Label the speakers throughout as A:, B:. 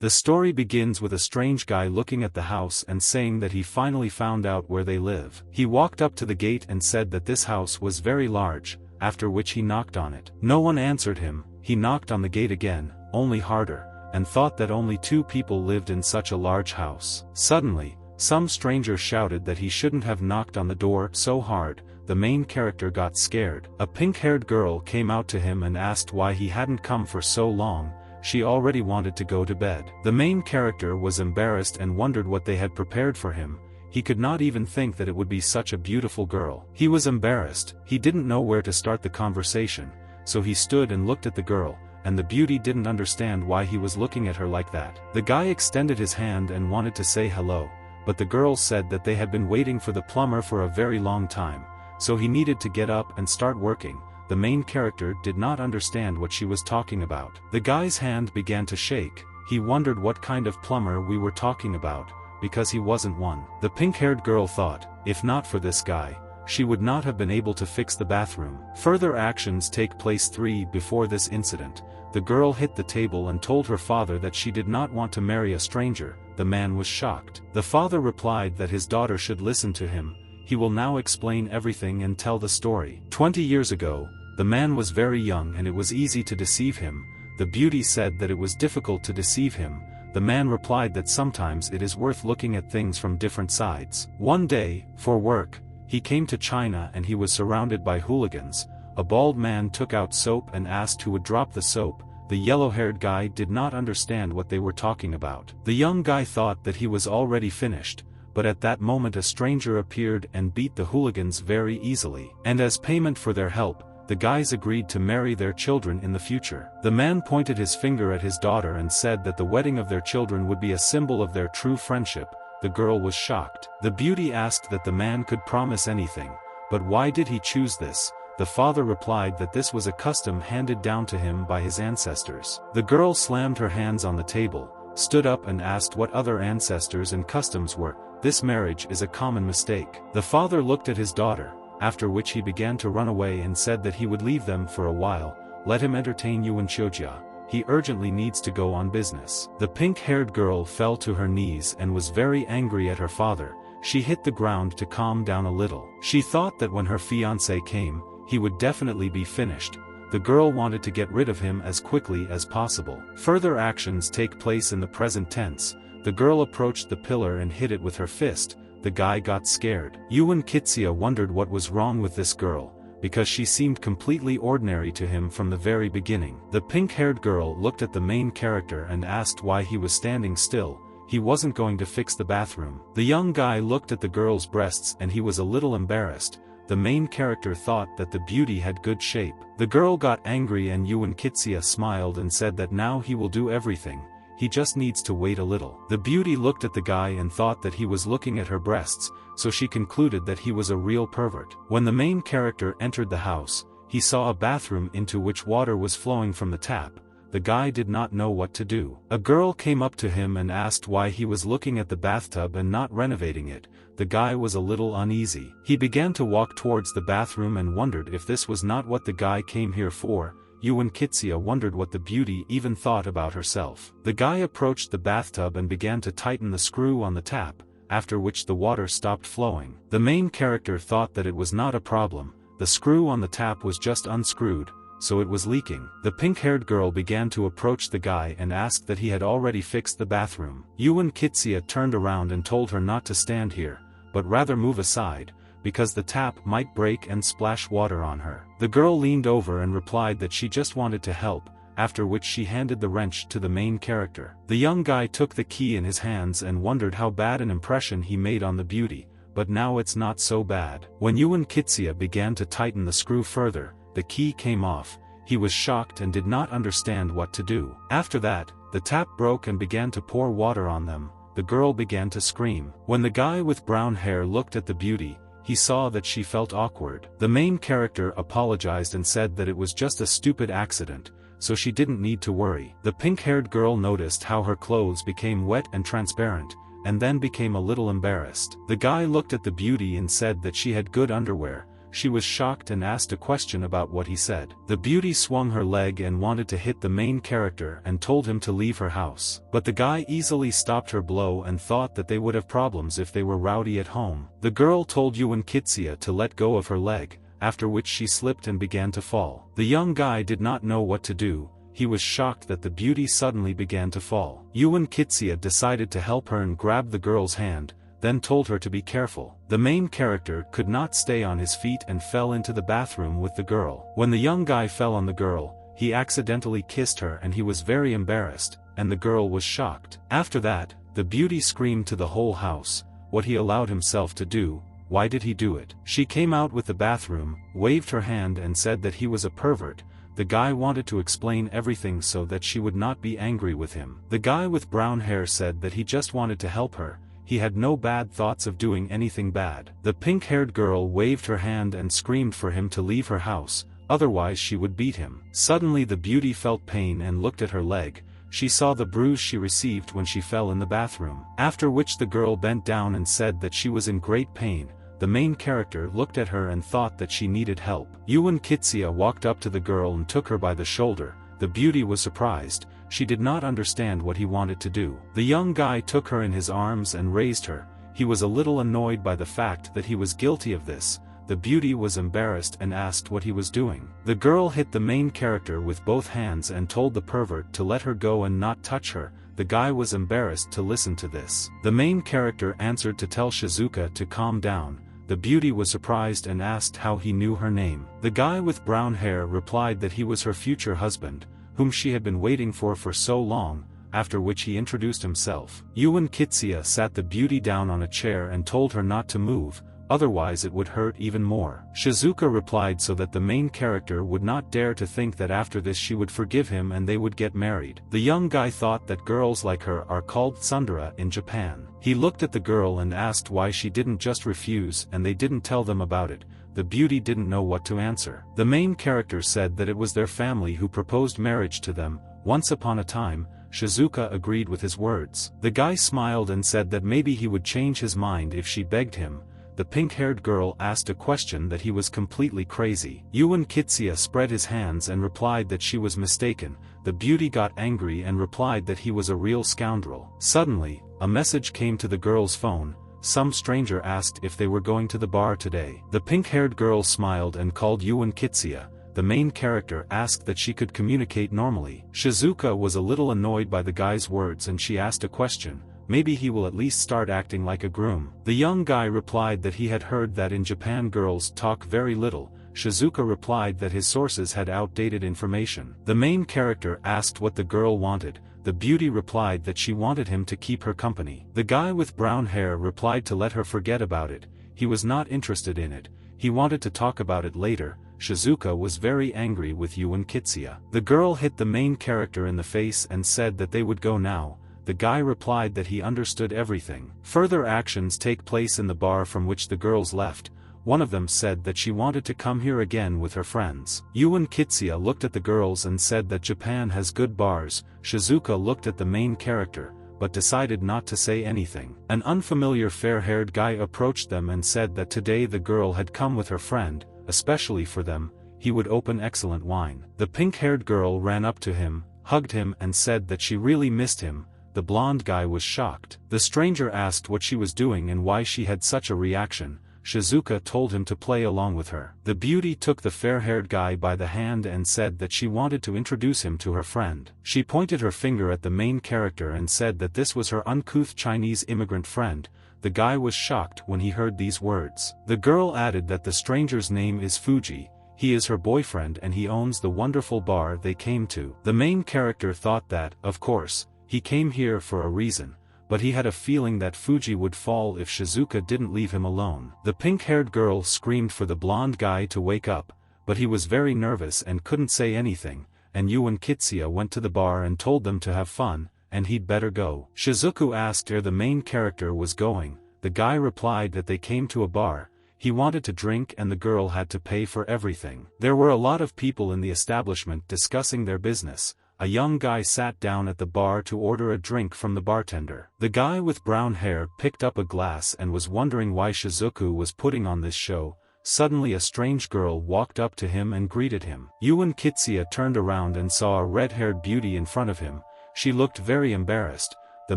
A: The story begins with a strange guy looking at the house and saying that he finally found out where they live. He walked up to the gate and said that this house was very large, after which he knocked on it. No one answered him. He knocked on the gate again, only harder, and thought that only 2 people lived in such a large house. Suddenly, some stranger shouted that he shouldn't have knocked on the door so hard. The main character got scared. A pink-haired girl came out to him and asked why he hadn't come for so long. She already wanted to go to bed. The main character was embarrassed and wondered what they had prepared for him. He could not even think that it would be such a beautiful girl. He was embarrassed. He didn't know where to start the conversation, so he stood and looked at the girl, and the beauty didn't understand why he was looking at her like that. The guy extended his hand and wanted to say hello, but the girl said that they had been waiting for the plumber for a very long time, so he needed to get up and start working. The main character did not understand what she was talking about. The guy's hand began to shake. He wondered what kind of plumber we were talking about, because he wasn't one. The pink-haired girl thought, if not for this guy, she would not have been able to fix the bathroom. Further actions take place before this incident. The girl hit the table and told her father that she did not want to marry a stranger. The man was shocked. The father replied that his daughter should listen to him. He will now explain everything and tell the story. 20 years ago, the man was very young and it was easy to deceive him. The beauty said that it was difficult to deceive him. The man replied that sometimes it is worth looking at things from different sides. One day, for work, he came to China and he was surrounded by hooligans. A bald man took out soap and asked who would drop the soap. The yellow-haired guy did not understand what they were talking about. The young guy thought that he was already finished, but at that moment a stranger appeared and beat the hooligans very easily. And as payment for their help, the guys agreed to marry their children in the future. The man pointed his finger at his daughter and said that the wedding of their children would be a symbol of their true friendship. The girl was shocked. The beauty asked that the man could promise anything, but why did he choose this? The father replied that this was a custom handed down to him by his ancestors. The girl slammed her hands on the table, stood up and asked what other ancestors and customs were. This marriage is a common mistake. The father looked at his daughter, after which he began to run away and said that he would leave them for a while. Let him entertain Yuan Qiujia. He urgently needs to go on business. The pink-haired girl fell to her knees and was very angry at her father. She hit the ground to calm down a little. She thought that when her fiancé came, he would definitely be finished. The girl wanted to get rid of him as quickly as possible. Further actions take place in the present tense. The girl approached the pillar and hit it with her fist. The guy got scared. Yuan Qiujia wondered what was wrong with this girl, because she seemed completely ordinary to him from the very beginning. The pink-haired girl looked at the main character and asked why he was standing still. He wasn't going to fix the bathroom. The young guy looked at the girl's breasts and he was a little embarrassed. The main character thought that the beauty had good shape. The girl got angry and Yuan Qiujia smiled and said that now he will do everything. He just needs to wait a little. The beauty looked at the guy and thought that he was looking at her breasts, so she concluded that he was a real pervert. When the main character entered the house, he saw a bathroom into which water was flowing from the tap. The guy did not know what to do. A girl came up to him and asked why he was looking at the bathtub and not renovating it. The guy was a little uneasy. He began to walk towards the bathroom and wondered if this was not what the guy came here for. Yuan Qiujia wondered what the beauty even thought about herself. The guy approached the bathtub and began to tighten the screw on the tap, after which the water stopped flowing. The main character thought that it was not a problem. The screw on the tap was just unscrewed, so it was leaking. The pink-haired girl began to approach the guy and asked that he had already fixed the bathroom. Yuan Qiujia turned around and told her not to stand here, but rather move aside, because the tap might break and splash water on her. The girl leaned over and replied that she just wanted to help, after which she handed the wrench to the main character. The young guy took the key in his hands and wondered how bad an impression he made on the beauty, but now it's not so bad. When Yuan Qiujia began to tighten the screw further, the key came off. He was shocked and did not understand what to do. After that, the tap broke and began to pour water on them. The girl began to scream. When the guy with brown hair looked at the beauty, he saw that she felt awkward. The main character apologized and said that it was just a stupid accident, so she didn't need to worry. The pink-haired girl noticed how her clothes became wet and transparent, and then became a little embarrassed. The guy looked at the beauty and said that she had good underwear. she was shocked and asked a question about what he said. The beauty swung her leg and wanted to hit the main character and told him to leave her house. But the guy easily stopped her blow and thought that they would have problems if they were rowdy at home. The girl told Yuan Kitsia to let go of her leg, after which she slipped and began to fall. The young guy did not know what to do. He was shocked that the beauty suddenly began to fall. Yuan Kitsia decided to help her and grabbed the girl's hand, then told her to be careful. The main character could not stay on his feet and fell into the bathroom with the girl. When the young guy fell on the girl, he accidentally kissed her and he was very embarrassed, and the girl was shocked. After that, the beauty screamed to the whole house, what he allowed himself to do, why did he do it? She came out with the bathroom, waved her hand and said that he was a pervert. The guy wanted to explain everything so that she would not be angry with him. The guy with brown hair said that he just wanted to help her. He had no bad thoughts of doing anything bad. The pink-haired girl waved her hand and screamed for him to leave her house, otherwise she would beat him. Suddenly the beauty felt pain and looked at her leg. She saw the bruise she received when she fell in the bathroom. After which the girl bent down and said that she was in great pain. The main character looked at her and thought that she needed help. Yuan Kitsia walked up to the girl and took her by the shoulder. The beauty was surprised. She did not understand what he wanted to do. The young guy took her in his arms and raised her. He was a little annoyed by the fact that he was guilty of this. The beauty was embarrassed and asked what he was doing. The girl hit the main character with both hands and told the pervert to let her go and not touch her. The guy was embarrassed to listen to this. The main character answered to tell Shizuka to calm down. The beauty was surprised and asked how he knew her name. The guy with brown hair replied that he was her future husband, whom she had been waiting for so long, after which he introduced himself. Yuan Kitsia sat the beauty down on a chair and told her not to move, otherwise it would hurt even more. Shizuka replied so that the main character would not dare to think that after this she would forgive him and they would get married. The young guy thought that girls like her are called tsundere in Japan. He looked at the girl and asked why she didn't just refuse and they didn't tell them about it. The beauty didn't know what to answer. The main character said that it was their family who proposed marriage to them. Once upon a time, Shizuka agreed with his words. The guy smiled and said that maybe he would change his mind if she begged him. The pink-haired girl asked a question that he was completely crazy. Yuan Kitsia spread his hands and replied that she was mistaken. The beauty got angry and replied that he was a real scoundrel. Suddenly, a message came to the girl's phone. Some stranger asked if they were going to the bar today. The pink-haired girl smiled and called Yuan Kitsia. The main character asked that she could communicate normally. Shizuka was a little annoyed by the guy's words and she asked a question. Maybe he will at least start acting like a groom. The young guy replied that he had heard that in Japan girls talk very little. Shizuka replied that his sources had outdated information. The main character asked what the girl wanted. The beauty replied that she wanted him to keep her company. The guy with brown hair replied to let her forget about it. He was not interested in it. He wanted to talk about it later. Shizuka was very angry with Yuan Kitsia. The girl hit the main character in the face and said that they would go now. The guy replied that he understood everything. Further actions take place in the bar from which the girls left. One of them said that she wanted to come here again with her friends. Yuan Kitsia looked at the girls and said that Japan has good bars. Shizuka looked at the main character, but decided not to say anything. An unfamiliar fair-haired guy approached them and said that today the girl had come with her friend, especially for them. He would open excellent wine. The pink-haired girl ran up to him, hugged him and said that she really missed him. The blonde guy was shocked. The stranger asked what she was doing and why she had such a reaction. Shizuka told him to play along with her. The beauty took the fair-haired guy by the hand and said that she wanted to introduce him to her friend. She pointed her finger at the main character and said that this was her uncouth Chinese immigrant friend. The guy was shocked when he heard these words. The girl added that the stranger's name is Fuji. He is her boyfriend and he owns the wonderful bar they came to. The main character thought that, of course, he came here for a reason, but he had a feeling that Fuji would fall if Shizuka didn't leave him alone. The pink-haired girl screamed for the blonde guy to wake up, but he was very nervous and couldn't say anything, and Yuan Kitsia went to the bar and told them to have fun, and he'd better go. Shizuku asked where the main character was going. The guy replied that they came to a bar. He wanted to drink and the girl had to pay for everything. There were a lot of people in the establishment discussing their business. A young guy sat down at the bar to order a drink from the bartender. The guy with brown hair picked up a glass and was wondering why Shizuku was putting on this show. suddenly a strange girl walked up to him and greeted him. Yuan Kitsia turned around and saw a red-haired beauty in front of him. She looked very embarrassed. The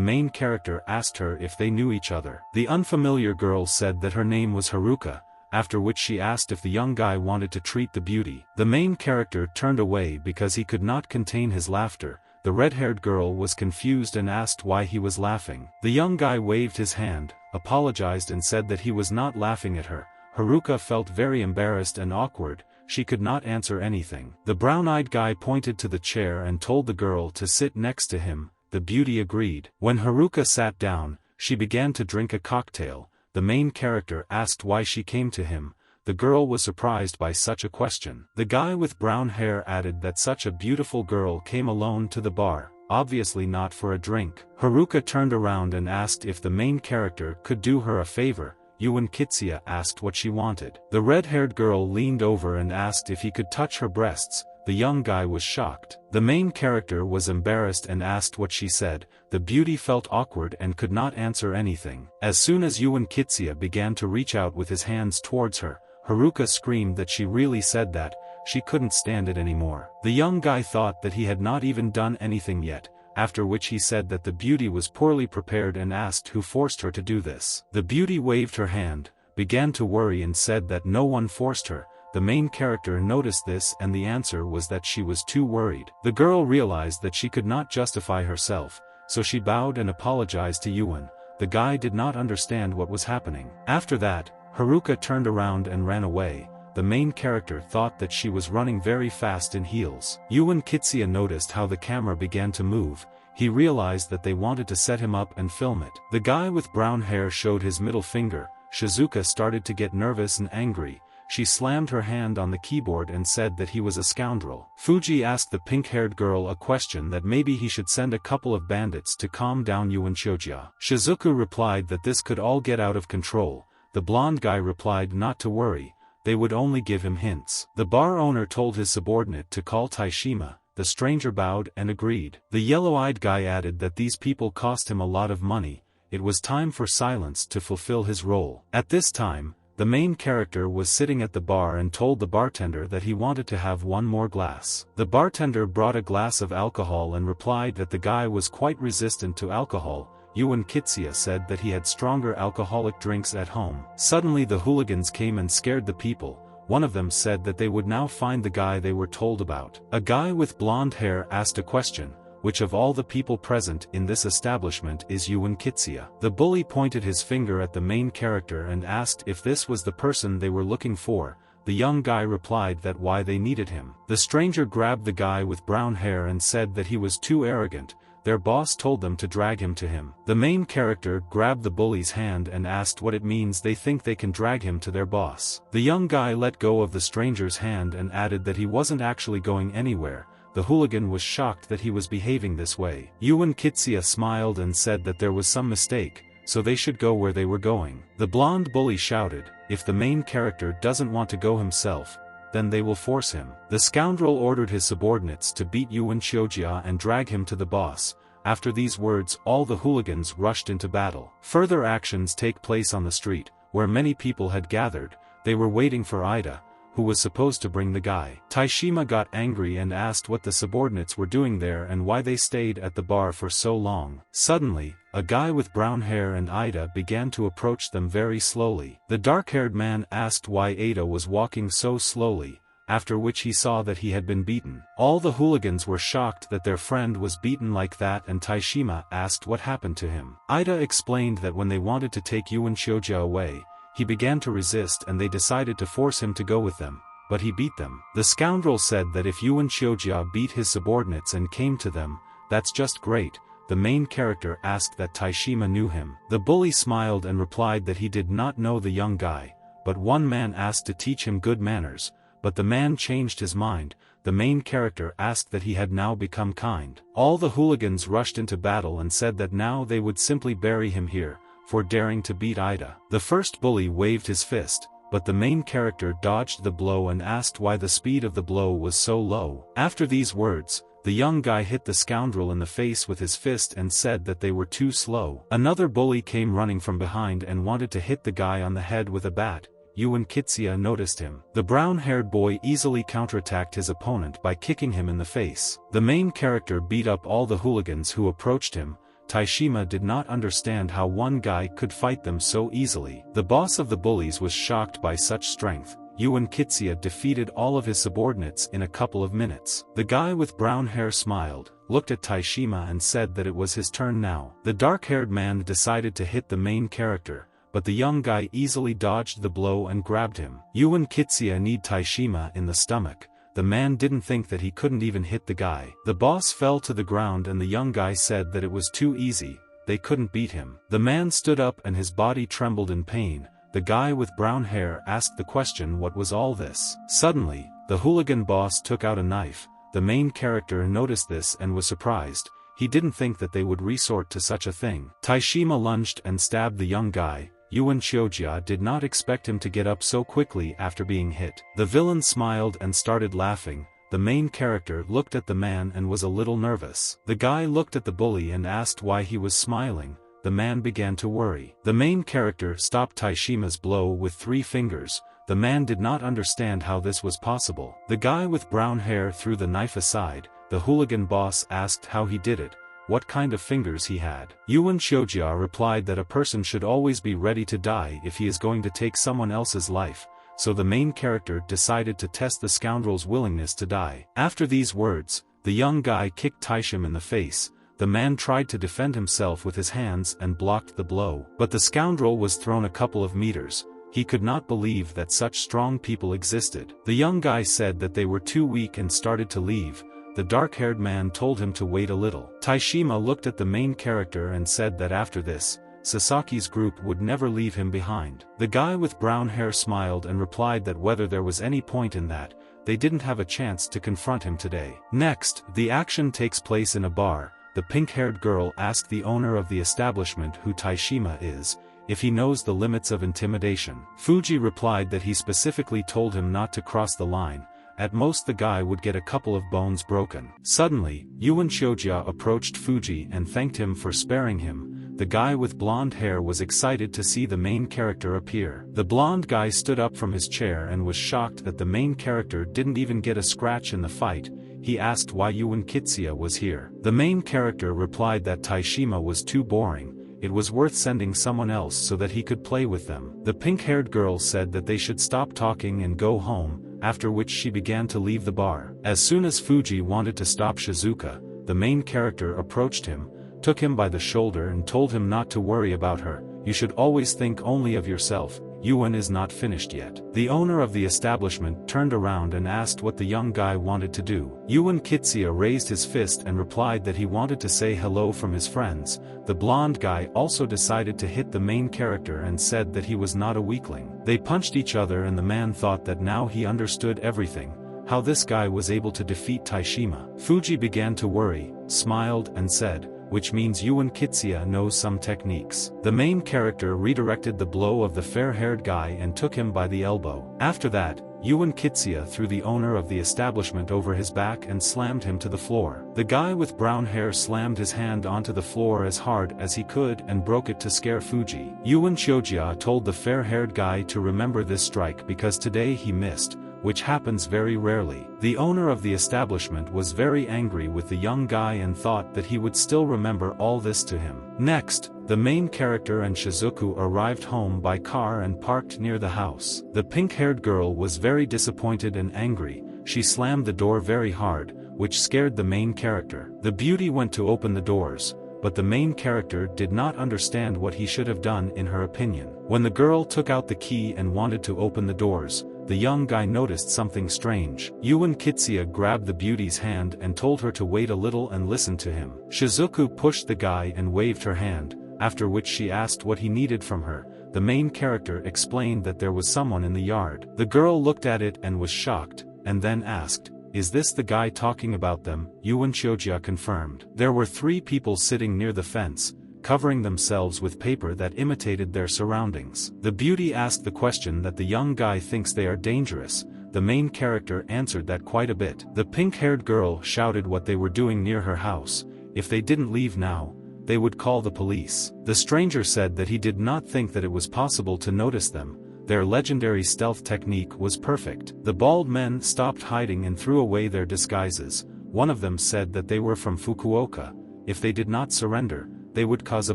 A: main character asked her if they knew each other. The unfamiliar girl said that her name was Haruka, after which she asked if the young guy wanted to treat the beauty. The main character turned away because he could not contain his laughter. The red-haired girl was confused and asked why he was laughing. The young guy waved his hand, apologized and said that he was not laughing at her. Haruka felt very embarrassed and awkward. She could not answer anything. The brown-eyed guy pointed to the chair and told the girl to sit next to him. The beauty agreed. When Haruka sat down, she began to drink a cocktail. The main character asked why she came to him. The girl was surprised by such a question. The guy with brown hair added that such a beautiful girl came alone to the bar, obviously not for a drink. Haruka turned around and asked if the main character could do her a favor. Yuan Kitsia asked what she wanted. The red-haired girl leaned over and asked if he could touch her breasts. The young guy was shocked. The main character was embarrassed and asked what she said. The beauty felt awkward and could not answer anything. As soon as Yuan Kitsia began to reach out with his hands towards her, Haruka screamed that she really said that. She couldn't stand it anymore. The young guy thought that he had not even done anything yet, after which he said that the beauty was poorly prepared and asked who forced her to do this. The beauty waved her hand, began to worry and said that no one forced her. The main character noticed this and the answer was that she was too worried. The girl realized that she could not justify herself, so she bowed and apologized to Yuan. The guy did not understand what was happening. After that, Haruka turned around and ran away. The main character thought that she was running very fast in heels. Yuan Kitsia noticed how the camera began to move. He realized that they wanted to set him up and film it. The guy with brown hair showed his middle finger. Shizuka started to get nervous and angry. She slammed her hand on the keyboard and said that he was a scoundrel. Fuji asked the pink-haired girl a question that maybe he should send a couple of bandits to calm down Yuan Shojia. Shizuku replied that this could all get out of control. The blonde guy replied not to worry, they would only give him hints. The bar owner told his subordinate to call Taishima. The stranger bowed and agreed. The yellow-eyed guy added that these people cost him a lot of money. It was time for silence to fulfill his role. At this time, the main character was sitting at the bar and told the bartender that he wanted to have one more glass. The bartender brought a glass of alcohol and replied that the guy was quite resistant to alcohol. Yuan Kitsia said that he had stronger alcoholic drinks at home. Suddenly the hooligans came and scared the people. One of them said that they would now find the guy they were told about. A guy with blonde hair asked a question. Which of all the people present in this establishment is Yuan Kitsia? The bully pointed his finger at the main character and asked if this was the person they were looking for. The young guy replied that why they needed him. The stranger grabbed the guy with brown hair and said that he was too arrogant. Their boss told them to drag him to him. The main character grabbed the bully's hand and asked what it means they think they can drag him to their boss. The young guy let go of the stranger's hand and added that he wasn't actually going anywhere. The hooligan was shocked that he was behaving this way. Yuan Kitsia smiled and said that there was some mistake, so they should go where they were going. The blonde bully shouted, if the main character doesn't want to go himself, then they will force him. The scoundrel ordered his subordinates to beat Yuan Shojia and drag him to the boss. After these words, all the hooligans rushed into battle. Further actions take place on the street, where many people had gathered. They were waiting for Ida, who was supposed to bring the guy. Taishima got angry and asked what the subordinates were doing there and why they stayed at the bar for so long. Suddenly, a guy with brown hair and Ida began to approach them very slowly. The dark-haired man asked why Ada was walking so slowly, after which he saw that he had been beaten. All the hooligans were shocked that their friend was beaten like that and Taishima asked what happened to him. Ida explained that when they wanted to take Yuan Shojia away, he began to resist and they decided to force him to go with them, but he beat them. The scoundrel said that if Yuan Shojia beat his subordinates and came to them, that's just great. The main character asked that Taishima knew him. The bully smiled and replied that he did not know the young guy, but one man asked to teach him good manners, but the man changed his mind. The main character asked that he had now become kind. All the hooligans rushed into battle and said that now they would simply bury him here, for daring to beat Ida. The first bully waved his fist, but the main character dodged the blow and asked why the speed of the blow was so low. After these words, the young guy hit the scoundrel in the face with his fist and said that they were too slow. Another bully came running from behind and wanted to hit the guy on the head with a bat. Yuan Kitsia noticed him. The brown-haired boy easily counterattacked his opponent by kicking him in the face. The main character beat up all the hooligans who approached him. Taishima did not understand how one guy could fight them so easily. The boss of the bullies was shocked by such strength. Yuan Kitsia defeated all of his subordinates in a couple of minutes. The guy with brown hair smiled, looked at Taishima and said that it was his turn now. The dark-haired man decided to hit the main character, but the young guy easily dodged the blow and grabbed him. Yuan Kitsia kneed Taishima in the stomach. The man didn't think that he couldn't even hit the guy. The boss fell to the ground and the young guy said that it was too easy, they couldn't beat him. The man stood up and his body trembled in pain. The guy with brown hair asked the question, what was all this? Suddenly, the hooligan boss took out a knife. The main character noticed this and was surprised. He didn't think that they would resort to such a thing. Taishima lunged and stabbed the young guy. Yuan Qiujia did not expect him to get up so quickly after being hit. The villain smiled and started laughing. The main character looked at the man and was a little nervous. The guy looked at the bully and asked why he was smiling. The man began to worry. The main character stopped Taishima's blow with 3 fingers. The man did not understand how this was possible. The guy with brown hair threw the knife aside. The hooligan boss asked how he did it, what kind of fingers he had. Yuan Qiujia replied that a person should always be ready to die if he is going to take someone else's life, so the main character decided to test the scoundrel's willingness to die. After these words, the young guy kicked Taishim in the face. The man tried to defend himself with his hands and blocked the blow. But the scoundrel was thrown a couple of meters. He could not believe that such strong people existed. The young guy said that they were too weak and started to leave. The dark-haired man told him to wait a little. Taishima looked at the main character and said that after this, Sasaki's group would never leave him behind. The guy with brown hair smiled and replied that whether there was any point in that, they didn't have a chance to confront him today. Next, the action takes place in a bar. The pink-haired girl asked the owner of the establishment who Taishima is, if he knows the limits of intimidation. Fuji replied that he specifically told him not to cross the line. At most the guy would get a couple of bones broken. Suddenly, Yuan Qiujia approached Fuji and thanked him for sparing him. The guy with blonde hair was excited to see the main character appear. The blonde guy stood up from his chair and was shocked that the main character didn't even get a scratch in the fight. He asked why Yuan Kitsia was here. The main character replied that Taishima was too boring. It was worth sending someone else so that he could play with them. The pink-haired girl said that they should stop talking and go home, after which she began to leave the bar. As soon as Fuji wanted to stop Shizuka, the main character approached him, took him by the shoulder and told him not to worry about her. You should always think only of yourself. Yuan is not finished yet. The owner of the establishment turned around and asked what the young guy wanted to do. Yuan Kitsia raised his fist and replied that he wanted to say hello from his friends. The blonde guy also decided to hit the main character and said that he was not a weakling. They punched each other and the man thought that now he understood everything, how this guy was able to defeat Taishima. Fuji began to worry, smiled and said, which means Yuan Kitsia knows some techniques. The main character redirected the blow of the fair-haired guy and took him by the elbow. After that, Yuan Kitsia threw the owner of the establishment over his back and slammed him to the floor. The guy with brown hair slammed his hand onto the floor as hard as he could and broke it to scare Fuji. Yuan Qiujia told the fair-haired guy to remember this strike because today he missed, which happens very rarely. The owner of the establishment was very angry with the young guy and thought that he would still remember all this to him. Next, the main character and Shizuku arrived home by car and parked near the house. The pink-haired girl was very disappointed and angry. She slammed the door very hard, which scared the main character. The beauty went to open the doors, but the main character did not understand what he should have done in her opinion. When the girl took out the key and wanted to open the doors, the young guy noticed something strange. Yuan Kitsia grabbed the beauty's hand and told her to wait a little and listen to him. Shizuku pushed the guy and waved her hand, after which she asked what he needed from her. The main character explained that there was someone in the yard. The girl looked at it and was shocked, and then asked, "Is this the guy talking about them?" Yuan Qiujia confirmed. There were 3 people sitting near the fence, covering themselves with paper that imitated their surroundings. The beauty asked the question that the young guy thinks they are dangerous. The main character answered that quite a bit. The pink-haired girl shouted what they were doing near her house. If they didn't leave now, they would call the police. The stranger said that he did not think that it was possible to notice them. Their legendary stealth technique was perfect. The bald men stopped hiding and threw away their disguises. One of them said that they were from Fukuoka. If they did not surrender, they would cause a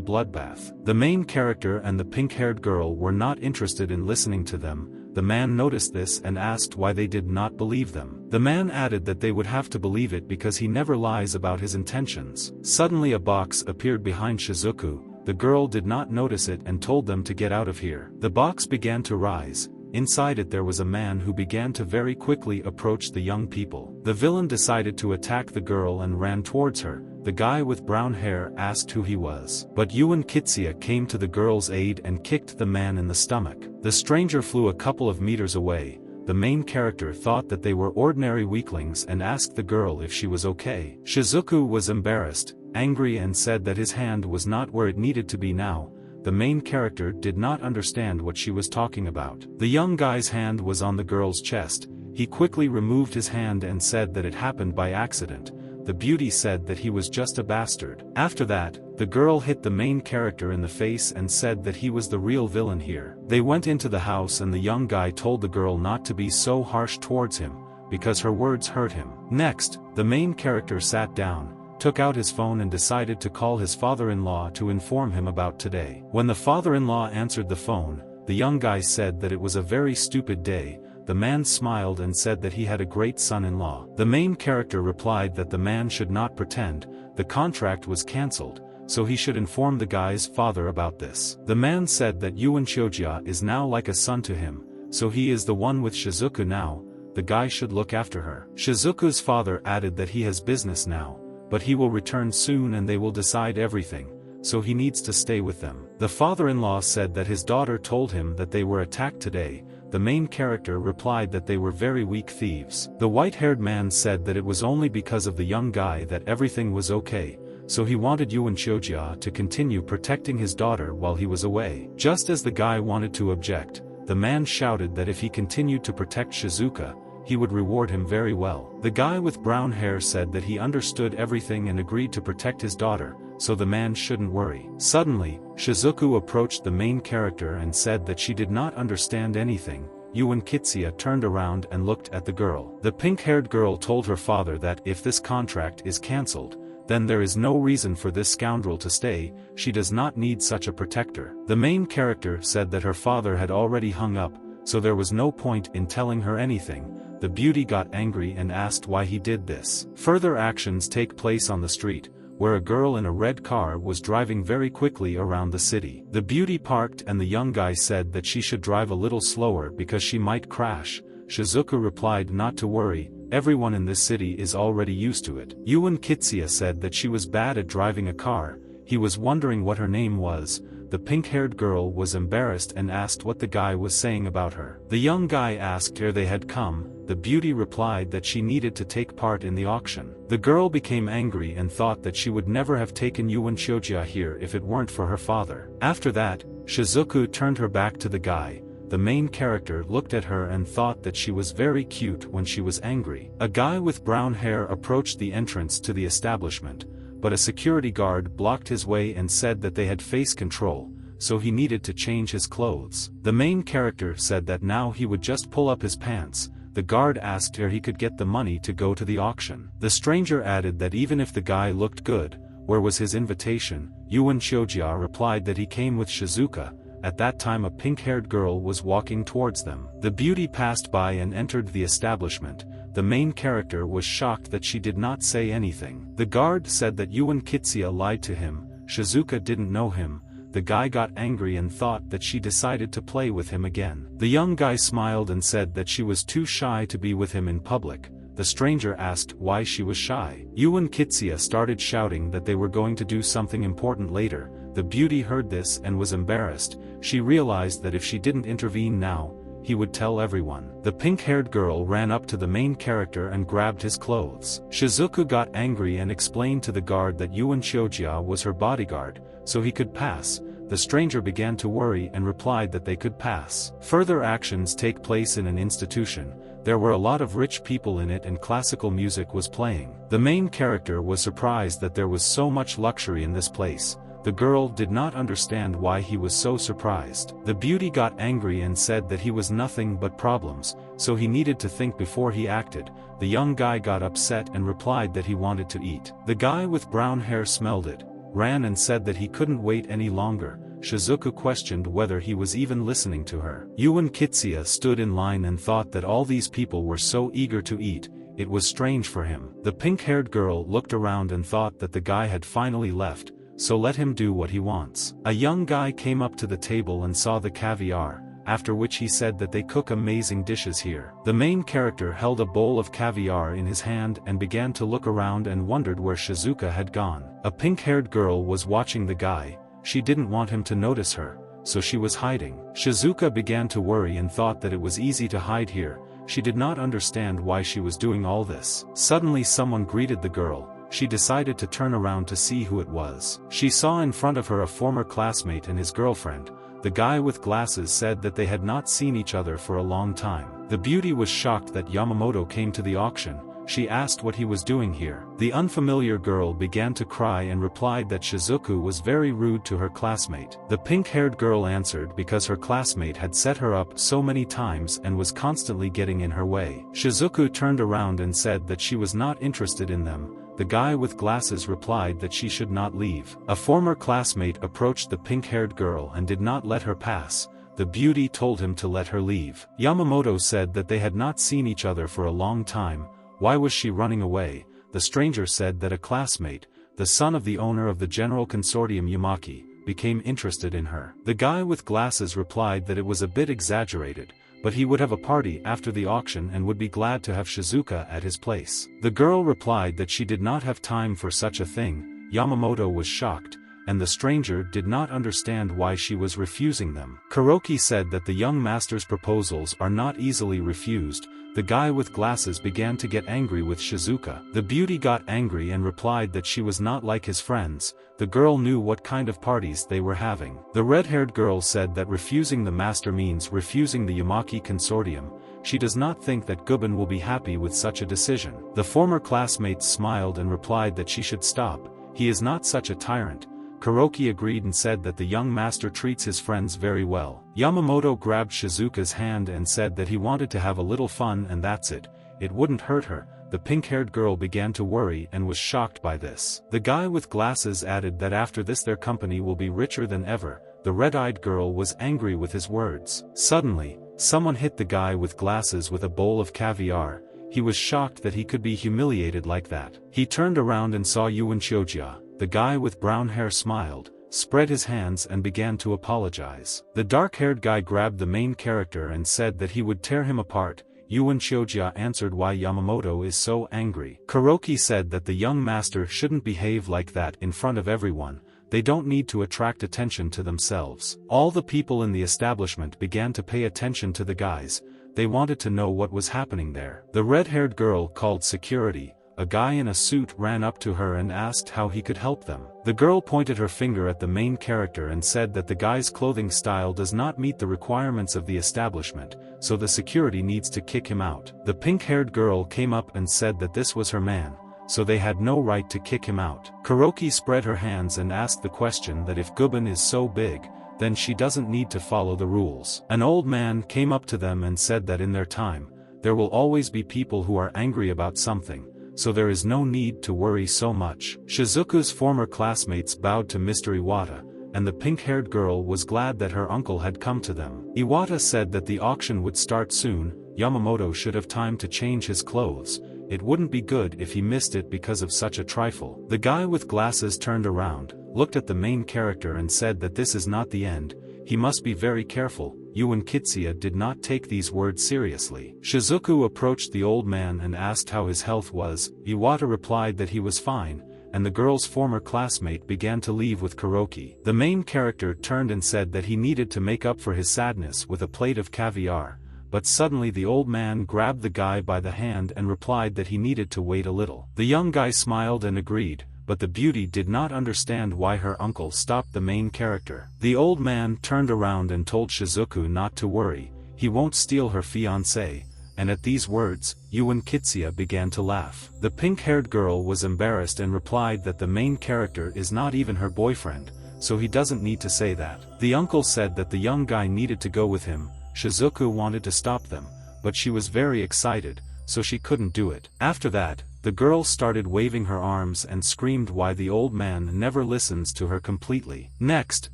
A: bloodbath. The main character and the pink-haired girl were not interested in listening to them. The man noticed this and asked why they did not believe them. The man added that they would have to believe it because he never lies about his intentions. Suddenly a box appeared behind Shizuku. The girl did not notice it and told them to get out of here. The box began to rise. Inside it there was a man who began to very quickly approach the young people. The villain decided to attack the girl and ran towards her. The guy with brown hair asked who he was. But Yuan Kitsuya came to the girl's aid and kicked the man in the stomach. The stranger flew a couple of meters away. The main character thought that they were ordinary weaklings and asked the girl if she was okay. Shizuku was embarrassed, angry and said that his hand was not where it needed to be now. The main character did not understand what she was talking about. The young guy's hand was on the girl's chest. He quickly removed his hand and said that it happened by accident. The beauty said that he was just a bastard. After that, the girl hit the main character in the face and said that he was the real villain here. They went into the house and the young guy told the girl not to be so harsh towards him, because her words hurt him. Next, the main character sat down, took out his phone and decided to call his father-in-law to inform him about today. When the father-in-law answered the phone, the young guy said that it was a very stupid day. The man smiled and said that he had a great son-in-law. The main character replied that the man should not pretend. The contract was cancelled, so he should inform the guy's father about this. The man said that Yuan Shojia is now like a son to him, so he is the one with Shizuku now. The guy should look after her. Shizuku's father added that he has business now, but he will return soon and they will decide everything, so he needs to stay with them. The father-in-law said that his daughter told him that they were attacked today. The main character replied that they were very weak thieves. The white-haired man said that it was only because of the young guy that everything was okay, so he wanted Yuan Shojia to continue protecting his daughter while he was away. Just as the guy wanted to object, the man shouted that if he continued to protect Shizuka, he would reward him very well. The guy with brown hair said that he understood everything and agreed to protect his daughter, so the man shouldn't worry. Suddenly, Shizuku approached the main character and said that she did not understand anything. Yuan Kitsuya turned around and looked at the girl. The pink-haired girl told her father that if this contract is cancelled, then there is no reason for this scoundrel to stay. She does not need such a protector. The main character said that her father had already hung up, so there was no point in telling her anything. The beauty got angry and asked why he did this. Further actions take place on the street, where a girl in a red car was driving very quickly around the city. The beauty parked and the young guy said that she should drive a little slower because she might crash. Shizuku replied not to worry, everyone in this city is already used to it. Yuan Kitsuya said that she was bad at driving a car. He was wondering what her name was. The pink-haired girl was embarrassed and asked what the guy was saying about her. The young guy asked where they had come. The beauty replied that she needed to take part in the auction. The girl became angry and thought that she would never have taken Yuan Shojia here if it weren't for her father. After that, Shizuku turned her back to the guy. The main character looked at her and thought that she was very cute when she was angry. A guy with brown hair approached the entrance to the establishment, but a security guard blocked his way and said that they had face control, so he needed to change his clothes. The main character said that now he would just pull up his pants. The guard asked where he could get the money to go to the auction. The stranger added that even if the guy looked good, where was his invitation? Yuan Shojia replied that he came with Shizuka. At that time a pink-haired girl was walking towards them. The beauty passed by and entered the establishment. The main character was shocked that she did not say anything. The guard said that Yuan Kitsuya lied to him. Shizuka didn't know him. The guy got angry and thought that she decided to play with him again. The young guy smiled and said that she was too shy to be with him in public. The stranger asked why she was shy. Yuan Kitsuya started shouting that they were going to do something important later. The beauty heard this and was embarrassed. She realized that if she didn't intervene now, he would tell everyone. The pink-haired girl ran up to the main character and grabbed his clothes. Shizuku got angry and explained to the guard that Yuan Shojia was her bodyguard, so he could pass. The stranger began to worry and replied that they could pass. Further actions take place in an institution. There were a lot of rich people in it and classical music was playing. The main character was surprised that there was so much luxury in this place. The girl did not understand why he was so surprised. The beauty got angry and said that he was nothing but problems, so he needed to think before he acted. The young guy got upset and replied that he wanted to eat. The guy with brown hair smelled it, ran and said that he couldn't wait any longer. Shizuku questioned whether he was even listening to her. Yuan Kitsuya stood in line and thought that all these people were so eager to eat. It was strange for him. The pink-haired girl looked around and thought that the guy had finally left, so let him do what he wants. A young guy came up to the table and saw the caviar, after which he said that they cook amazing dishes here. The main character held a bowl of caviar in his hand and began to look around and wondered where Shizuka had gone. A pink-haired girl was watching the guy. She didn't want him to notice her, so she was hiding. Shizuka began to worry and thought that it was easy to hide here. She did not understand why she was doing all this. Suddenly someone greeted the girl. She decided to turn around to see who it was. She saw in front of her a former classmate and his girlfriend. The guy with glasses said that they had not seen each other for a long time. The beauty was shocked that Yamamoto came to the auction. She asked what he was doing here. The unfamiliar girl began to cry and replied that Shizuku was very rude to her classmate. The pink-haired girl answered because her classmate had set her up so many times and was constantly getting in her way. Shizuku turned around and said that she was not interested in them. The guy with glasses replied that she should not leave. A former classmate approached the pink-haired girl and did not let her pass. The beauty told him to let her leave. Yamamoto said that they had not seen each other for a long time. Why was she running away? The stranger said that a classmate, the son of the owner of the General Consortium Yamaki, became interested in her. The guy with glasses replied that it was a bit exaggerated, but he would have a party after the auction and would be glad to have Shizuka at his place. The girl replied that she did not have time for such a thing. Yamamoto was shocked, and the stranger did not understand why she was refusing them. Kuroki said that the young master's proposals are not easily refused. The guy with glasses began to get angry with Shizuka. The beauty got angry and replied that she was not like his friends. The girl knew what kind of parties they were having. The red-haired girl said that refusing the master means refusing the Yamaki consortium. She does not think that Guben will be happy with such a decision. The former classmates smiled and replied that she should stop. He is not such a tyrant. Kuroki agreed and said that the young master treats his friends very well. Yamamoto grabbed Shizuka's hand and said that he wanted to have a little fun and that's it. It wouldn't hurt her. The pink-haired girl began to worry and was shocked by this. The guy with glasses added that after this their company will be richer than ever. The red-eyed girl was angry with his words. Suddenly, someone hit the guy with glasses with a bowl of caviar. He was shocked that he could be humiliated like that. He turned around and saw Yuan Chiojia. The guy with brown hair smiled, spread his hands and began to apologize. The dark-haired guy grabbed the main character and said that he would tear him apart. Yuan Chiojia answered why Yamamoto is so angry. Kuroki said that the young master shouldn't behave like that in front of everyone. They don't need to attract attention to themselves. All the people in the establishment began to pay attention to the guys. They wanted to know what was happening there. The red-haired girl called security. A guy in a suit ran up to her and asked how he could help them. The girl pointed her finger at the main character and said that the guy's clothing style does not meet the requirements of the establishment, so the security needs to kick him out. The pink-haired girl came up and said that this was her man, so they had no right to kick him out. Kuroki spread her hands and asked the question that if Guben is so big, then she doesn't need to follow the rules. An old man came up to them and said that in their time, there will always be people who are angry about something, so there is no need to worry so much. Shizuku's former classmates bowed to Mr. Iwata, and the pink-haired girl was glad that her uncle had come to them. Iwata said that the auction would start soon. Yamamoto should have time to change his clothes. It wouldn't be good if he missed it because of such a trifle. The guy with glasses turned around, looked at the main character and said that this is not the end. He must be very careful. Yuan Kitsuya did not take these words seriously. Shizuku approached the old man and asked how his health was. Iwata replied that he was fine, and the girl's former classmate began to leave with Kuroki. The main character turned and said that he needed to make up for his sadness with a plate of caviar, but suddenly the old man grabbed the guy by the hand and replied that he needed to wait a little. The young guy smiled and agreed, but the beauty did not understand why her uncle stopped the main character. The old man turned around and told Shizuku not to worry, he won't steal her fiancé, and at these words, Yuan Kitsuya began to laugh. The pink-haired girl was embarrassed and replied that the main character is not even her boyfriend, so he doesn't need to say that. The uncle said that the young guy needed to go with him. Shizuku wanted to stop them, but she was very excited, so she couldn't do it. After that, the girl started waving her arms and screamed why the old man never listens to her completely. Next,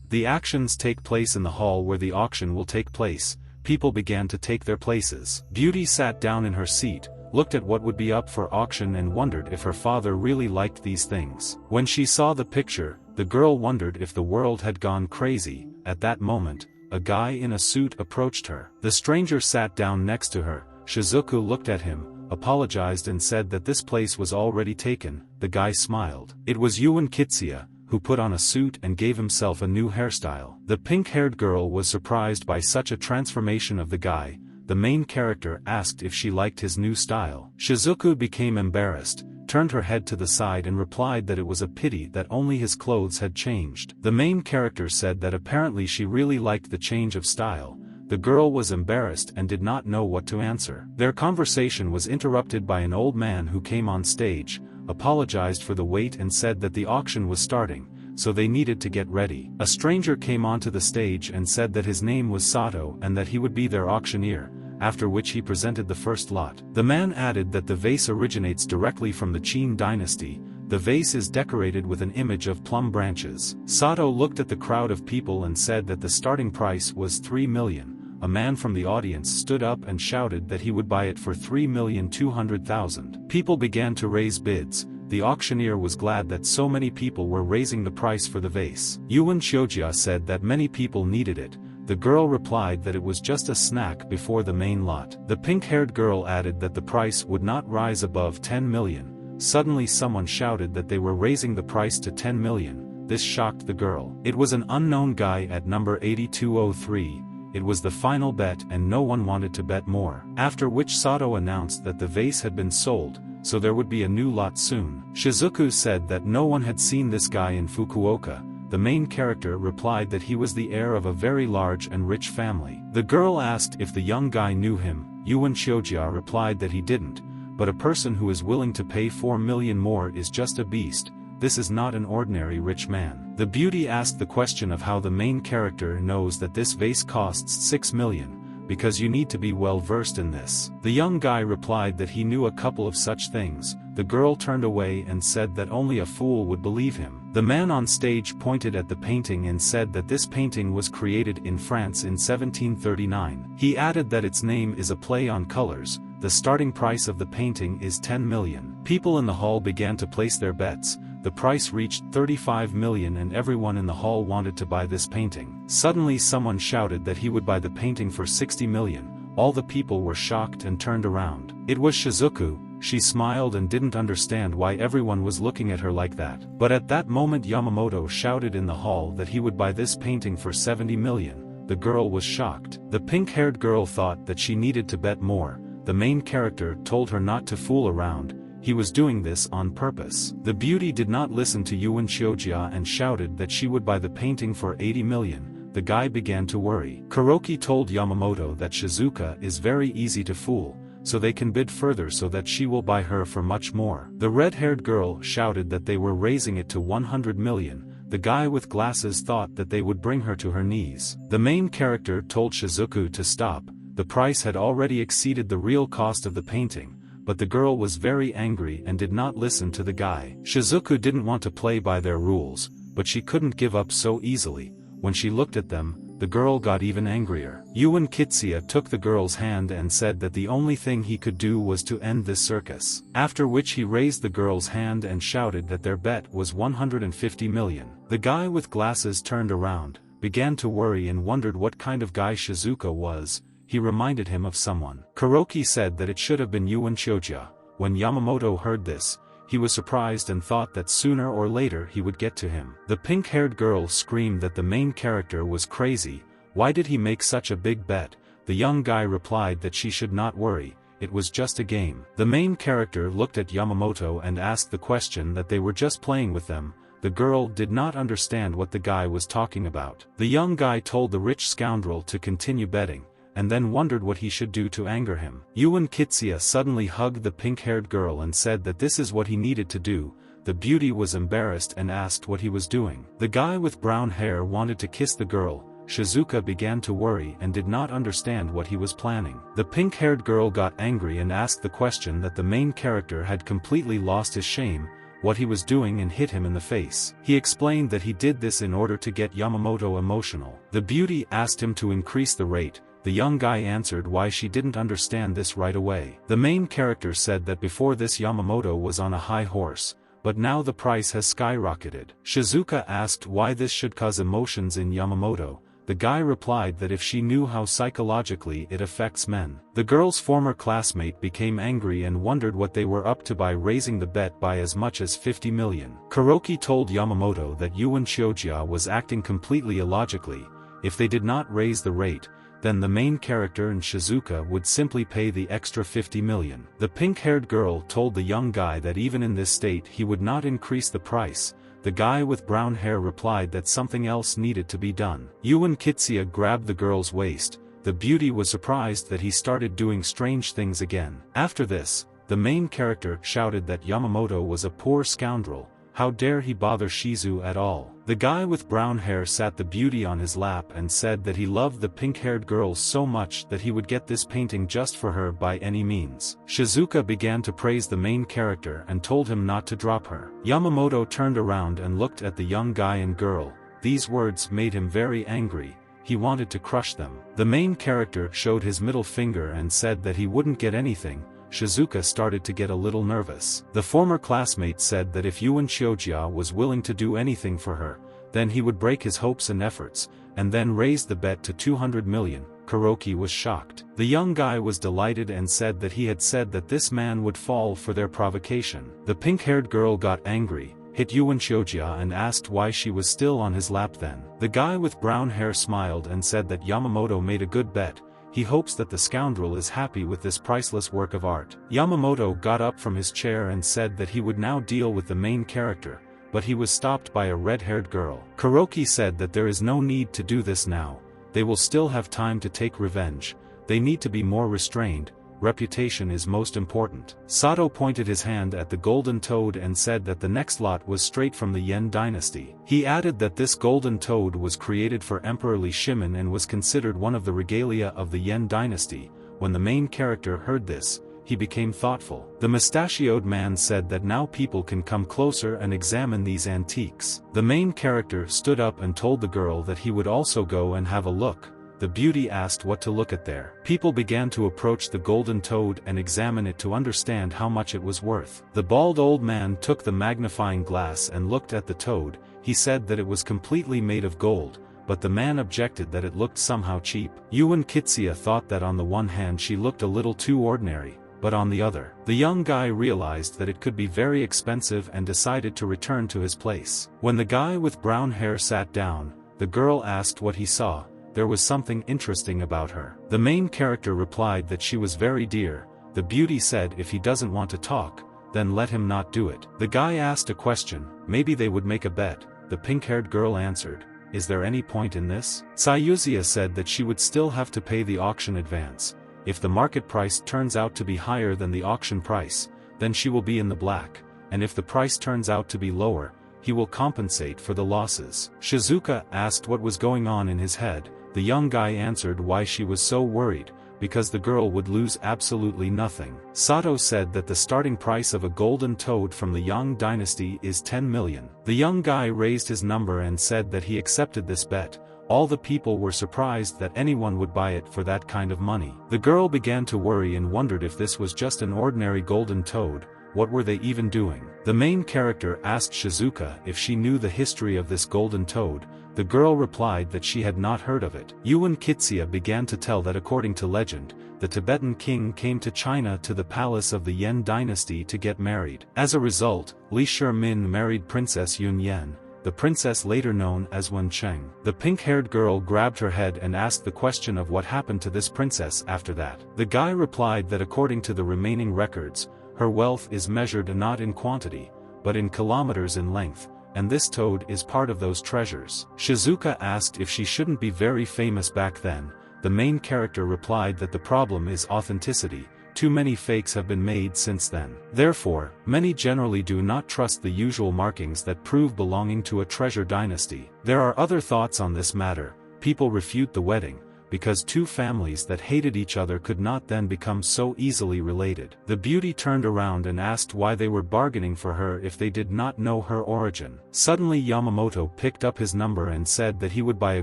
A: the actions take place in the hall where the auction will take place. People began to take their places. Beauty sat down in her seat, looked at what would be up for auction and wondered if her father really liked these things. When she saw the picture, the girl wondered if the world had gone crazy. At that moment, a guy in a suit approached her. The stranger sat down next to her. Shizuku looked at him, apologized and said that this place was already taken. The guy smiled. It was Yuan Kitsuya, who put on a suit and gave himself a new hairstyle. The pink-haired girl was surprised by such a transformation of the guy. The main character asked if she liked his new style. Shizuku became embarrassed, turned her head to the side and replied that it was a pity that only his clothes had changed. The main character said that apparently she really liked the change of style. The girl was embarrassed and did not know what to answer. Their conversation was interrupted by an old man who came on stage, apologized for the wait and said that the auction was starting, so they needed to get ready. A stranger came onto the stage and said that his name was Sato and that he would be their auctioneer, after which he presented the first lot. The man added that the vase originates directly from the Qin dynasty. The vase is decorated with an image of plum branches. Sato looked at the crowd of people and said that the starting price was 3 million. A man from the audience stood up and shouted that he would buy it for 3,200,000. People began to raise bids. The auctioneer was glad that so many people were raising the price for the vase. Yuan Shiojia said that many people needed it. The girl replied that it was just a snack before the main lot. The pink-haired girl added that the price would not rise above 10 million. Suddenly someone shouted that they were raising the price to 10 million. This shocked the girl. It was an unknown guy at number 8203. It was the final bet and no one wanted to bet more. After which Sato announced that the vase had been sold, so there would be a new lot soon. Shizuku said that no one had seen this guy in Fukuoka. The main character replied that he was the heir of a very large and rich family. The girl asked if the young guy knew him. Yuan Shiojia replied that he didn't, but a person who is willing to pay 4 million more is just a beast. This is not an ordinary rich man. The beauty asked the question of how the main character knows that this vase costs 6 million, because you need to be well versed in this. The young guy replied that he knew a couple of such things. The girl turned away and said that only a fool would believe him. The man on stage pointed at the painting and said that this painting was created in France in 1739. He added that its name is a play on colors. The starting price of the painting is 10 million. People in the hall began to place their bets. The price reached 35 million and everyone in the hall wanted to buy this painting. Suddenly someone shouted that he would buy the painting for 60 million. All the people were shocked and turned around. It was Shizuku. She smiled and didn't understand why everyone was looking at her like that. But at that moment Yamamoto shouted in the hall that he would buy this painting for 70 million. The girl was shocked. The pink-haired girl thought that she needed to bet more. The main character told her not to fool around. He was doing this on purpose. The beauty did not listen to Yuan Shiojia and shouted that she would buy the painting for 80 million. The guy began to worry. Kuroki told Yamamoto that Shizuka is very easy to fool, so they can bid further so that she will buy her for much more. The red-haired girl shouted that they were raising it to 100 million. The guy with glasses thought that they would bring her to her knees. The main character told Shizuku to stop. The price had already exceeded the real cost of the painting. But the girl was very angry and did not listen to the guy. Shizuku didn't want to play by their rules, but she couldn't give up so easily. When she looked at them, the girl got even angrier. Yuan Kitsuya took the girl's hand and said that the only thing he could do was to end this circus. After which he raised the girl's hand and shouted that their bet was 150 million. The guy with glasses turned around, began to worry and wondered what kind of guy Shizuka was. He reminded him of someone. Kuroki said that it should have been Yuan Shiojia. When Yamamoto heard this, he was surprised and thought that sooner or later he would get to him. The pink-haired girl screamed that the main character was crazy. Why did he make such a big bet? The young guy replied that she should not worry, it was just a game. The main character looked at Yamamoto and asked the question that they were just playing with them. The girl did not understand what the guy was talking about. The young guy told the rich scoundrel to continue betting, and then wondered what he should do to anger him. Yuan Kitsuya suddenly hugged the pink-haired girl and said that this is what he needed to do. The beauty was embarrassed and asked what he was doing. The guy with brown hair wanted to kiss the girl. Shizuka began to worry and did not understand what he was planning. The pink-haired girl got angry and asked the question that the main character had completely lost his shame, what he was doing, and hit him in the face. He explained that he did this in order to get Yamamoto emotional. The beauty asked him to increase the rate. The young guy answered why she didn't understand this right away. The main character said that before this Yamamoto was on a high horse, but now the price has skyrocketed. Shizuka asked why this should cause emotions in Yamamoto. The guy replied that if she knew how psychologically it affects men. The girl's former classmate became angry and wondered what they were up to by raising the bet by as much as 50 million. Kuroki told Yamamoto that Yuan Chiojia was acting completely illogically. If they did not raise the rate, then the main character and Shizuka would simply pay the extra 50 million. The pink-haired girl told the young guy that even in this state he would not increase the price. The guy with brown hair replied that something else needed to be done. Yuan Kitsuya grabbed the girl's waist. The beauty was surprised that he started doing strange things again. After this, the main character shouted that Yamamoto was a poor scoundrel. How dare he bother Shizu at all? The guy with brown hair sat the beauty on his lap and said that he loved the pink-haired girl so much that he would get this painting just for her by any means. Shizuka began to praise the main character and told him not to drop her. Yamamoto turned around and looked at the young guy and girl. These words made him very angry. He wanted to crush them. The main character showed his middle finger and said that he wouldn't get anything. Shizuka started to get a little nervous. The former classmate said that if Yuan Chiojia was willing to do anything for her, then he would break his hopes and efforts, and then raise the bet to 200 million. Kuroki was shocked. The young guy was delighted and said that he had said that this man would fall for their provocation. The pink-haired girl got angry, hit Yuan Chiojia and asked why she was still on his lap then. The guy with brown hair smiled and said that Yamamoto made a good bet. He hopes that the scoundrel is happy with this priceless work of art. Yamamoto got up from his chair and said that he would now deal with the main character, but he was stopped by a red-haired girl. Kuroki said that there is no need to do this now. They will still have time to take revenge. They need to be more restrained. Reputation is most important. Sato pointed his hand at the golden toad and said that the next lot was straight from the Yen dynasty. He added that this golden toad was created for Emperor Li Shimin and was considered one of the regalia of the Yen dynasty. When the main character heard this, he became thoughtful. The mustachioed man said that now people can come closer and examine these antiques. The main character stood up and told the girl that he would also go and have a look. The beauty asked what to look at there. People began to approach the golden toad and examine it to understand how much it was worth. The bald old man took the magnifying glass and looked at the toad. He said that it was completely made of gold, but the man objected that it looked somehow cheap. Yuan Kitsuya thought that on the one hand she looked a little too ordinary, but on the other, the young guy realized that it could be very expensive and decided to return to his place. When the guy with brown hair sat down, the girl asked what he saw. There was something interesting about her. The main character replied that she was very dear. The beauty said if he doesn't want to talk, then let him not do it. The guy asked a question, maybe they would make a bet. The pink-haired girl answered, is there any point in this? Sayuziya said that she would still have to pay the auction advance. If the market price turns out to be higher than the auction price, then she will be in the black, and if the price turns out to be lower, he will compensate for the losses. Shizuka asked what was going on in his head. The young guy answered why she was so worried, because the girl would lose absolutely nothing. Sato said that the starting price of a golden toad from the Yang dynasty is 10 million. The young guy raised his number and said that he accepted this bet. All the people were surprised that anyone would buy it for that kind of money. The girl began to worry and wondered if this was just an ordinary golden toad. What were they even doing? The main character asked Shizuka if she knew the history of this golden toad. The girl replied that she had not heard of it. Yuan Kitsuya began to tell that according to legend, the Tibetan king came to China to the palace of the Yen dynasty to get married. As a result, Li Shimin married Princess Yun Yen, the princess later known as Wen Cheng. The pink-haired girl grabbed her head and asked the question of what happened to this princess after that. The guy replied that according to the remaining records, her wealth is measured not in quantity, but in kilometers in length, and this toad is part of those treasures. Shizuka asked if she shouldn't be very famous back then. The main character replied that the problem is authenticity. too many fakes have been made since then. Therefore, many generally do not trust the usual markings that prove belonging to a treasure dynasty. There are other thoughts on this matter. People refute the wedding, because two families that hated each other could not then become so easily related. The beauty turned around and asked why they were bargaining for her if they did not know her origin. Suddenly Yamamoto picked up his number and said that he would buy a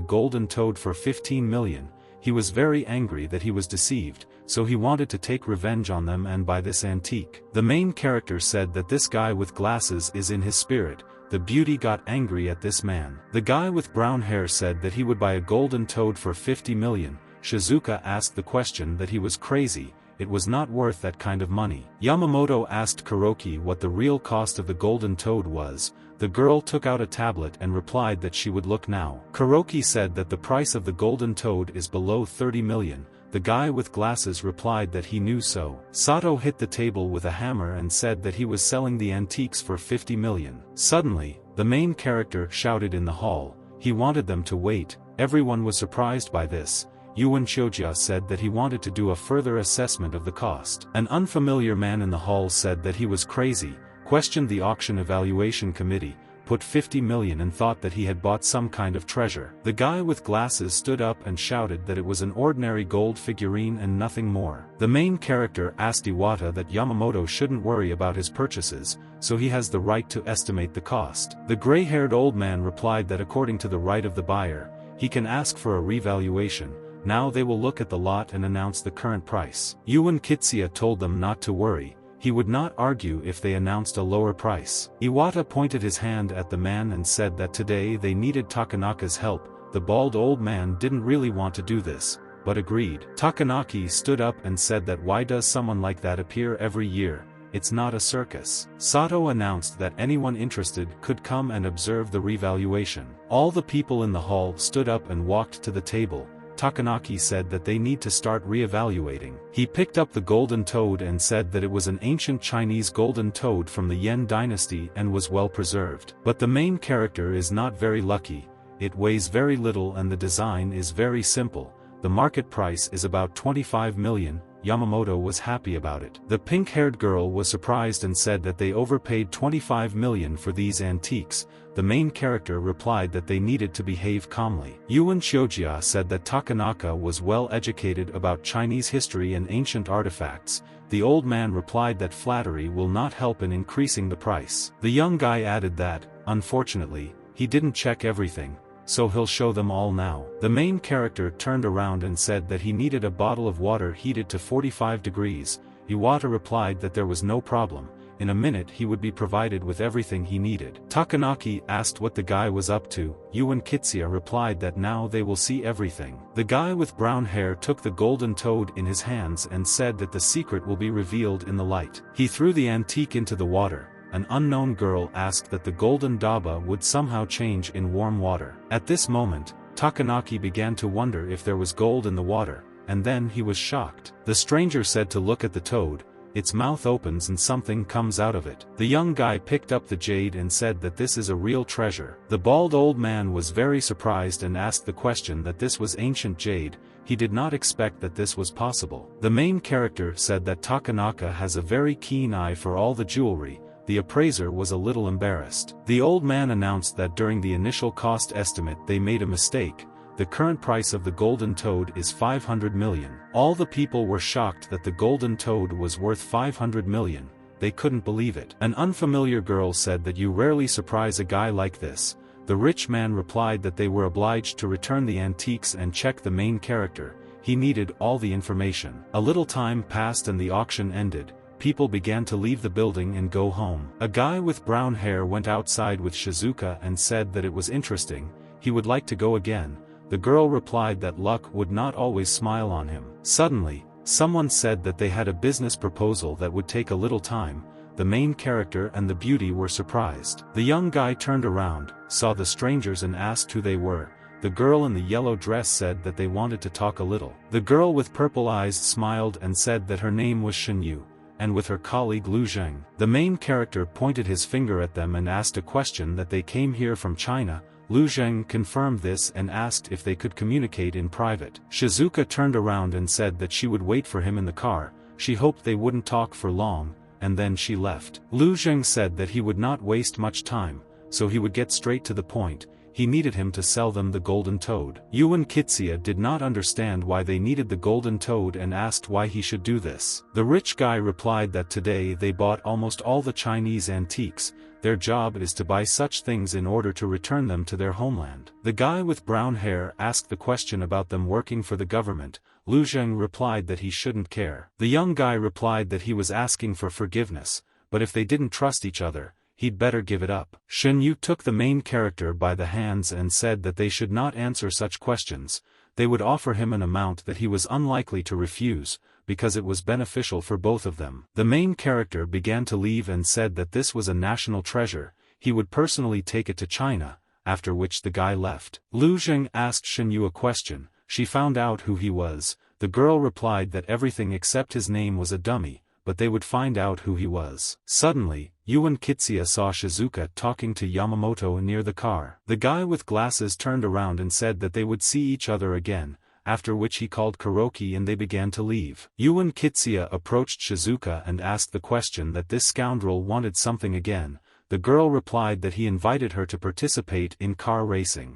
A: golden toad for 15 million. He was very angry that he was deceived, so he wanted to take revenge on them and buy this antique. The main character said that this guy with glasses is in his spirit. The beauty got angry at this man. The guy with brown hair said that he would buy a golden toad for 50 million. Shizuka asked the question that he was crazy, it was not worth that kind of money. Yamamoto asked Kuroki what the real cost of the golden toad was. The girl took out a tablet and replied that she would look now. Kuroki said that the price of the golden toad is below 30 million. The guy with glasses replied that he knew so. Sato hit the table with a hammer and said that he was selling the antiques for 50 million. Suddenly, the main character shouted in the hall. He wanted them to wait. Everyone was surprised by this. Yuan Shojia said that he wanted to do a further assessment of the cost. An unfamiliar man in the hall said that he was crazy, questioned the auction evaluation committee, put 50 million and thought that he had bought some kind of treasure. The guy with glasses stood up and shouted that it was an ordinary gold figurine and nothing more. The main character asked Iwata that Yamamoto shouldn't worry about his purchases, so he has the right to estimate the cost. The gray-haired old man replied that according to the right of the buyer, he can ask for a revaluation. Now they will look at the lot and announce the current price. Yuan Kitsuya told them not to worry. He would not argue if they announced a lower price. Iwata pointed his hand at the man and said that today they needed Takanaka's help. The bald old man didn't really want to do this, but agreed. Takanaki stood up and said that why does someone like that appear every year? It's not a circus. Sato announced that anyone interested could come and observe the revaluation. All the people in the hall stood up and walked to the table. Takanaki said that they need to start re-evaluating. He picked up the golden toad and said that it was an ancient Chinese golden toad from the Yen dynasty and was well preserved. But the main character is not very lucky. It weighs very little and the design is very simple. The market price is about 25 million. Yamamoto was happy about it. The pink-haired girl was surprised and said that they overpaid 25 million for these antiques. The main character replied that they needed to behave calmly. Yuan Shojia said that Takanaka was well educated about Chinese history and ancient artifacts. The old man replied that flattery will not help in increasing the price. The young guy added that, unfortunately, he didn't check everything, so he'll show them all now. The main character turned around and said that he needed a bottle of water heated to 45 degrees. Iwata replied that there was no problem. In a minute he would be provided with everything he needed. Takanaki asked what the guy was up to. Yuan Kitsuya replied that now they will see everything. The guy with brown hair took the golden toad in his hands and said that the secret will be revealed in the light. He threw the antique into the water. An unknown girl asked that the golden daba would somehow change in warm water. At this moment, Takanaki began to wonder if there was gold in the water, and then he was shocked. The stranger said to look at the toad. Its mouth opens and something comes out of it. The young guy picked up the jade and said that this is a real treasure. The bald old man was very surprised and asked the question that this was ancient jade. He did not expect that this was possible. The main character said that Takanaka has a very keen eye for all the jewelry. The appraiser was a little embarrassed. The old man announced that during the initial cost estimate they made a mistake. The current price of the golden toad is 500 million. All the people were shocked that the golden toad was worth 500 million. They couldn't believe it. An unfamiliar girl said that you rarely surprise a guy like this. The rich man replied that they were obliged to return the antiques and check the main character. He needed all the information. A little time passed and the auction ended. People began to leave the building and go home. A guy with brown hair went outside with Shizuka and said that it was interesting. He would like to go again. The girl replied that luck would not always smile on him. Suddenly, someone said that they had a business proposal that would take a little time. The main character and the beauty were surprised. The young guy turned around, saw the strangers and asked who they were. The girl in the yellow dress said that they wanted to talk a little. The girl with purple eyes smiled and said that her name was Shinyu, and with her colleague Lu Zheng. The main character pointed his finger at them and asked a question that they came here from China. Lu Zheng confirmed this and asked if they could communicate in private. Shizuka turned around and said that she would wait for him in the car. she hoped they wouldn't talk for long, and then she left. Lu Zheng said that he would not waste much time, so he would get straight to the point. He needed him to sell them the golden toad. Yuan Kitsia did not understand why they needed the golden toad and asked why he should do this. The rich guy replied that today they bought almost all the Chinese antiques. Their job is to buy such things in order to return them to their homeland. The guy with brown hair asked the question about them working for the government. Lu Zheng replied that he shouldn't care. The young guy replied that he was asking for forgiveness, but if they didn't trust each other, he'd better give it up. Shen Yu took the main character by the hands and said that they should not answer such questions. They would offer him an amount that he was unlikely to refuse, because it was beneficial for both of them. The main character began to leave and said that this was a national treasure, he would personally take it to China, after which the guy left. Lu Zheng asked Shen Yu a question. She found out who he was. The girl replied that everything except his name was a dummy, but they would find out who he was. Suddenly, Yuan Kitsia saw Shizuka talking to Yamamoto near the car. The guy with glasses turned around and said that they would see each other again, after which he called karaoke and they began to leave. Yuan Kitsia approached Shizuka and asked the question that this scoundrel wanted something again. The girl replied that he invited her to participate in car racing.